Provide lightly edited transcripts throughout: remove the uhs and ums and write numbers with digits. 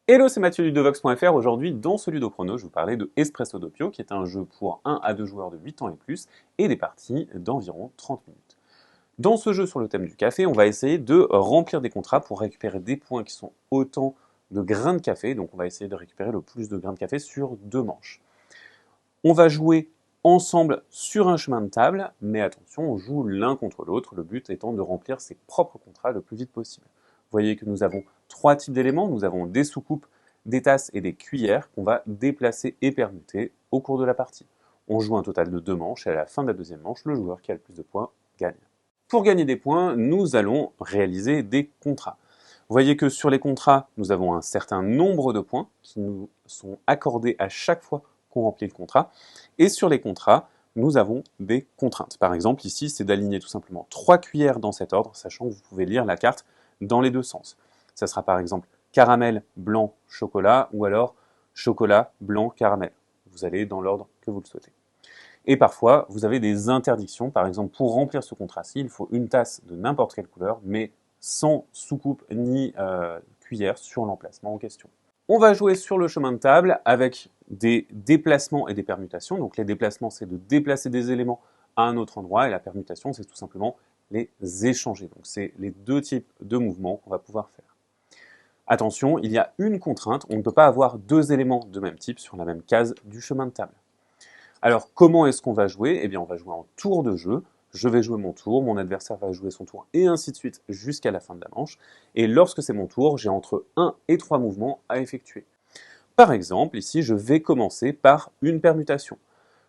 Hello, c'est Mathieu du Ludovox.fr. Aujourd'hui, dans ce Ludochrono, je vous parlais de Espresso Doppio, qui est un jeu pour 1 à 2 joueurs de 8 ans et plus, et des parties d'environ 30 minutes. Dans ce jeu sur le thème du café, on va essayer de remplir des contrats pour récupérer des points qui sont autant de grains de café. Donc on va essayer de récupérer le plus de grains de café sur 2 manches. On va jouer ensemble sur un chemin de table, mais attention, on joue l'un contre l'autre, le but étant de remplir ses propres contrats le plus vite possible. Vous voyez que nous avons 3 types d'éléments, nous avons des soucoupes, des tasses et des cuillères qu'on va déplacer et permuter au cours de la partie. On joue un total de 2 manches et à la fin de la deuxième manche, le joueur qui a le plus de points gagne. Pour gagner des points, nous allons réaliser des contrats. Vous voyez que sur les contrats, nous avons un certain nombre de points qui nous sont accordés à chaque fois qu'on remplit le contrat. Et sur les contrats, nous avons des contraintes. Par exemple, ici, c'est d'aligner tout simplement 3 cuillères dans cet ordre, sachant que vous pouvez lire la carte dans les deux sens. Ça sera par exemple caramel, blanc, chocolat, ou alors chocolat, blanc, caramel. Vous allez dans l'ordre que vous le souhaitez. Et parfois, vous avez des interdictions. Par exemple, pour remplir ce contrat-ci, il faut une tasse de n'importe quelle couleur, mais sans soucoupe ni cuillère sur l'emplacement en question. On va jouer sur le chemin de table avec des déplacements et des permutations. Donc les déplacements, c'est de déplacer des éléments à un autre endroit, et la permutation, c'est tout simplement les échanger. Donc c'est les deux types de mouvements qu'on va pouvoir faire. Attention, il y a une contrainte, on ne peut pas avoir deux éléments de même type sur la même case du chemin de table. Alors comment est-ce qu'on va jouer? Eh bien on va jouer en tour de jeu. Je vais jouer mon tour, mon adversaire va jouer son tour, et ainsi de suite jusqu'à la fin de la manche. Et lorsque c'est mon tour, j'ai entre 1 et 3 mouvements à effectuer. Par exemple, ici, je vais commencer par une permutation.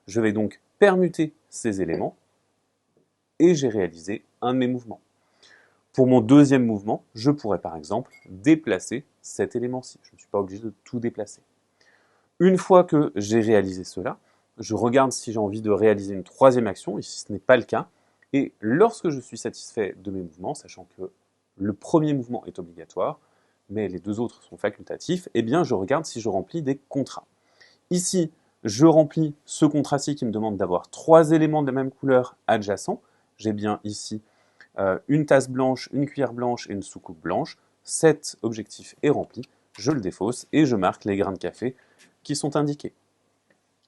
Je vais donc permuter ces éléments, et j'ai réalisé un de mes mouvements. Pour mon deuxième mouvement, je pourrais par exemple déplacer cet élément-ci. Je ne suis pas obligé de tout déplacer. Une fois que j'ai réalisé cela, je regarde si j'ai envie de réaliser une troisième action. Ici, ce n'est pas le cas. Et lorsque je suis satisfait de mes mouvements, sachant que le premier mouvement est obligatoire, mais les deux autres sont facultatifs, eh bien, je regarde si je remplis des contrats. Ici, je remplis ce contrat-ci qui me demande d'avoir 3 éléments de la même couleur adjacents. J'ai bien ici une tasse blanche, une cuillère blanche et une soucoupe blanche. Cet objectif est rempli, je le défausse et je marque les grains de café qui sont indiqués.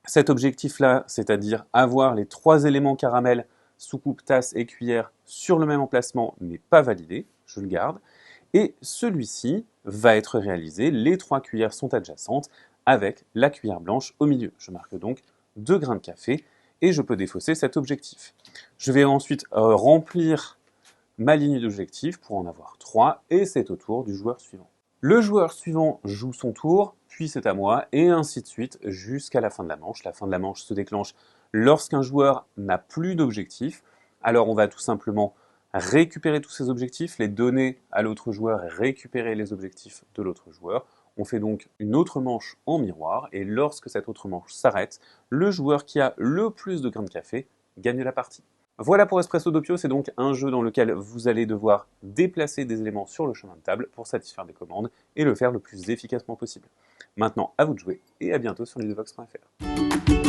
Cet objectif-là, c'est-à-dire avoir les 3 éléments caramel, soucoupe, tasse et cuillère sur le même emplacement, n'est pas validé, je le garde. Et celui-ci va être réalisé, les 3 cuillères sont adjacentes avec la cuillère blanche au milieu. Je marque donc 2 grains de café et je peux défausser cet objectif. Je vais ensuite remplir ma ligne d'objectifs pour en avoir 3 et c'est au tour du joueur suivant. Le joueur suivant joue son tour, puis c'est à moi, et ainsi de suite jusqu'à la fin de la manche. La fin de la manche se déclenche lorsqu'un joueur n'a plus d'objectifs. Alors on va tout simplement récupérer tous ces objectifs, les donner à l'autre joueur et récupérer les objectifs de l'autre joueur. On fait donc une autre manche en miroir, et lorsque cette autre manche s'arrête, le joueur qui a le plus de grains de café gagne la partie. Voilà pour Espresso Doppio, c'est donc un jeu dans lequel vous allez devoir déplacer des éléments sur le chemin de table pour satisfaire des commandes et le faire le plus efficacement possible. Maintenant, à vous de jouer et à bientôt sur ludovox.fr.